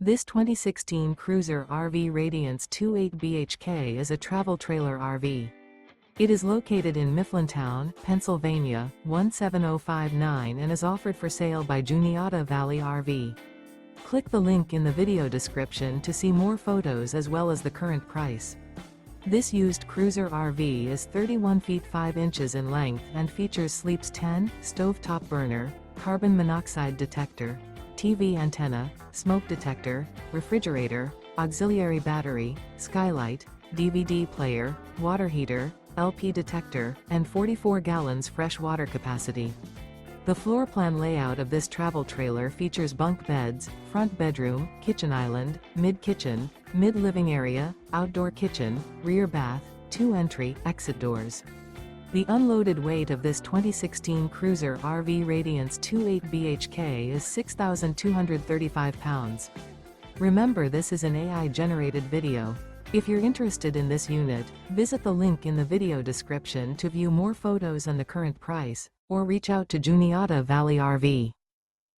This 2016 Cruiser RV Radiance 28 BHK is a travel trailer RV. It is located in Mifflintown, Pennsylvania, 17059 and is offered for sale by Juniata Valley RV. Click the link in the video description to see more photos as well as the current price. This used cruiser RV is 31 feet 5 inches in length and features sleeps 10, stovetop burner, carbon monoxide detector, TV antenna, smoke detector, refrigerator, auxiliary battery, skylight, DVD player, water heater, LP detector, and 44 gallons fresh water capacity. The floor plan layout of this travel trailer features bunk beds, front bedroom, kitchen island, mid-kitchen, mid-living area, outdoor kitchen, rear bath, 2 entry, exit doors. The unloaded weight of this 2016 Cruiser RV Radiance 28 BHK is 6,235 pounds. Remember, this is an AI-generated video. If you're interested in this unit, visit the link in the video description to view more photos and the current price, or reach out to Juniata Valley RV.